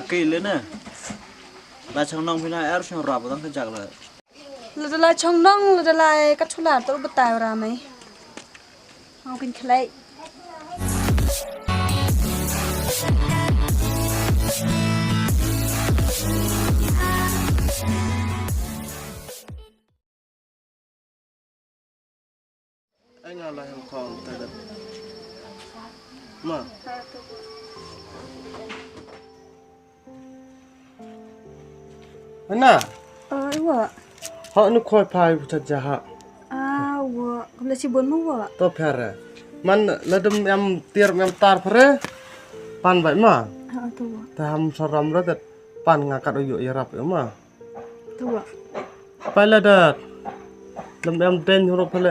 Cái lên nè. Là trong nông phía này ép xong rạp vào cái chạc là. Là trong nông là các chú là tôi bắt tay ra mấy. Không kinh khẩy. Anh là hàng phòng tại đất mà anh à Vợ họ nó khôi phai thật ra hả vợ không là chỉ bốn mươi vợ tôi phải rồi man là đâm em tiệt em tar phải pan vậy mà tôi ta ham saram đó thật pan ngakak uyu irap mà vợ phải là đợt đâm em tên huruf phải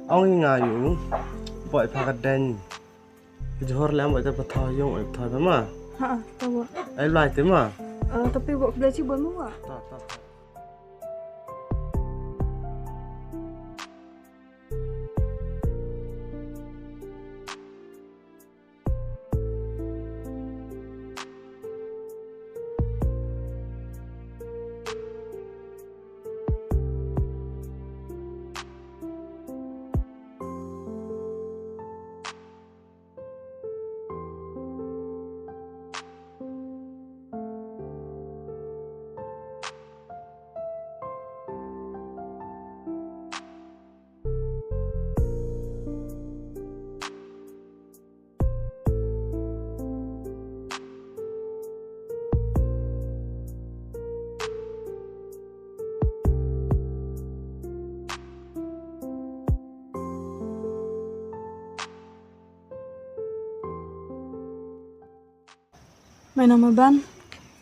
ông ngayu vội phá cái đèn johor làm vậy ta bắt thoi dùng vậy thoi phải mà tôi vợ ấy lại thế mà tapi vợ không là chỉ bốn mươi vợ Mày nama ban,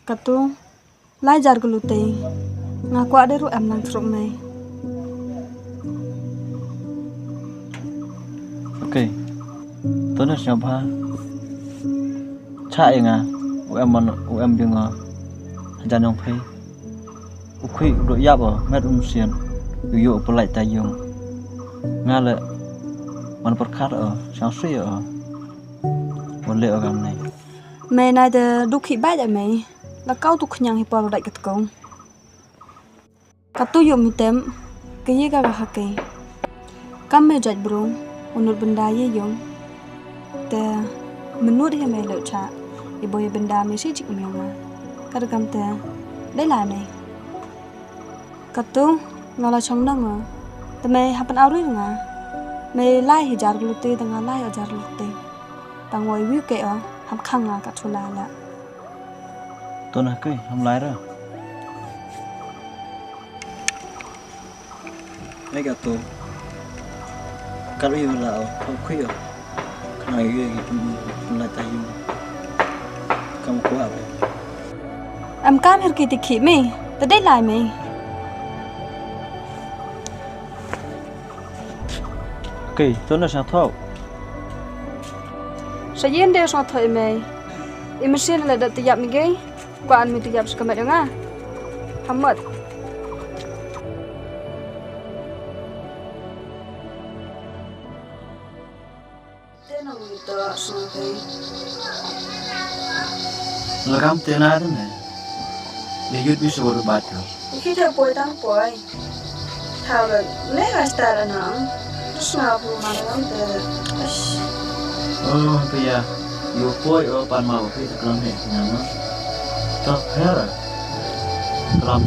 katu, lai jar gelute, ngaku ada ru em lang truk mày. Ok. Tôi nói sao ba. Chạy ngà. Em biếng ngà. Hành nông phê. Ukhui đội giáp ở mét xiên. Dụ bộ lại tay dùng. Nga lệ. Mình bật khát ở. Sáng suy ở. Một lệ ở gần này. Mày này de đúc khí bát vậy mày, là cao tu khnyang hipa lo đại cái công. Katu yum hitem, cái gì cả hak cái. Cam mày judge bro, unur benda ye yum. Te menurut dia mày lỡ cha, ibu ye benda mày sih cik miang ah. Kada kam te, đây là mày. Katu ngala chong nang ah, te mày hapan auri nga. Mày lai hijar glute tengah lai ajar glute. Tang wai view ke ah. Hàm khăng là cả chỗ là Tôi nói cái không lái rồi. Mấy cái tôi cái yêu là không khuya cái này cái lại tay dùng không có à em cam hết kỳ tịch khí mày tới đây lại mày ok tôi nói sao thôi sẽ yên đều sao thôi mày em xin là đợt tiệp mình cái quan mình tiệp sẽ cầm được à hàm mật tên nào người ta sao thế là cam tên ai đó này để giúp biết số được bát rồi khi theo bồi tăng bồi thảo là lấy cái style là nó sao bù mà nó để bây giờ yêu phôi ở bàn màu khi thực làm này nhà nó tập hết rồi làm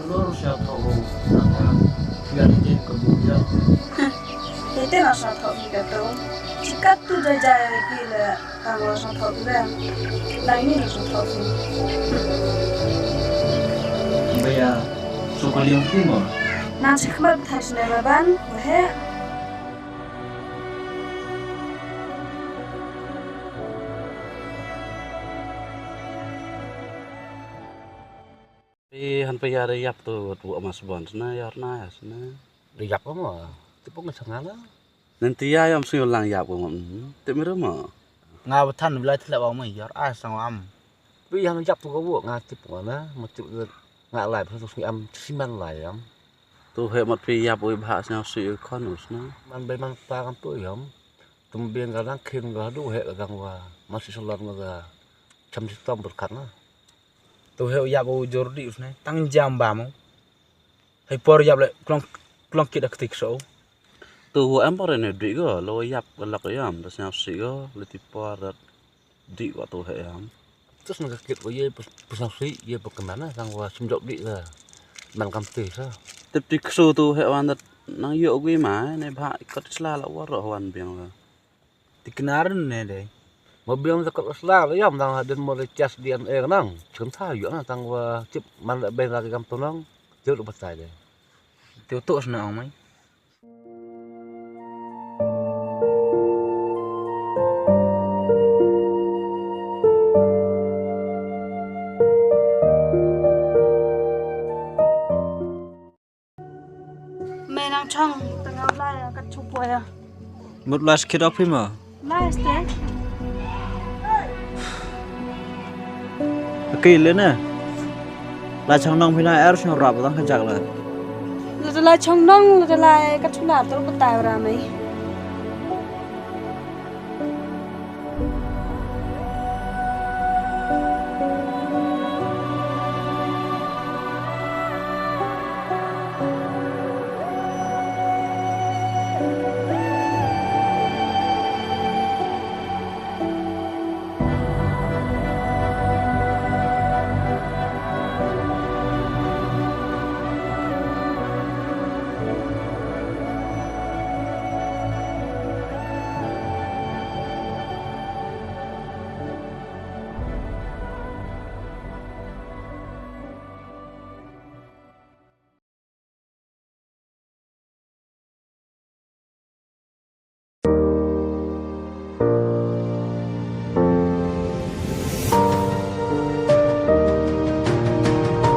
lu siap tahu nama biar dia kemudian itu nasihat tahu gitu jika tu jaya bila kamu nasihat tahu bila nah ini nasihat tahu bây giờ suka liang timur nanti kembali bertanya dengan ban wah han paya riap tu bu mas bon sana yar na sana riap apa tipu ngesangala nanti ya yang sing lang yap ko te mi rama nga bathan bila thla ba mai yar a sang am bi yang yap tu ko bu nga tipu na một chữ nga lại tu sing am siman lại am tu he mat pi yap oi bha sna su khon us na man be man pa kan tu yam tum biang ga lang khin ga du he ga wa mas salon ga chăm sistem berkat na. Tu heu ya bo jordi usne tang jam ba mo. Hai por yap le klong kit aktik so. Tu em por ne di go lo yap lak yam da snap si go le ti por di wa tu he am. Terus nak kit ko ye pesasi ye berkenan sang wa simjok di lah. Man kam ti sa. Tip ti su tu he wan nang yo gui ma ne ba kot sla la wa ro wan biang la. Dikenaran ne deh. Mobil yang dekat Osla lah yam tang ada mau cas DNA nang. Cerita yuk nang tang wa cip man ben lagi kam tolong. Jauh lepas saja. Tu tu usna omai. Menang chong tengah lai kat chupoy à. Một loạt kid up mà. Lai ste. Kỳ lên nè. Là trong nông phía này trong rạp đang khăn chặt là. Là lai chong nong là lai kat chula tu ko tai ra mai.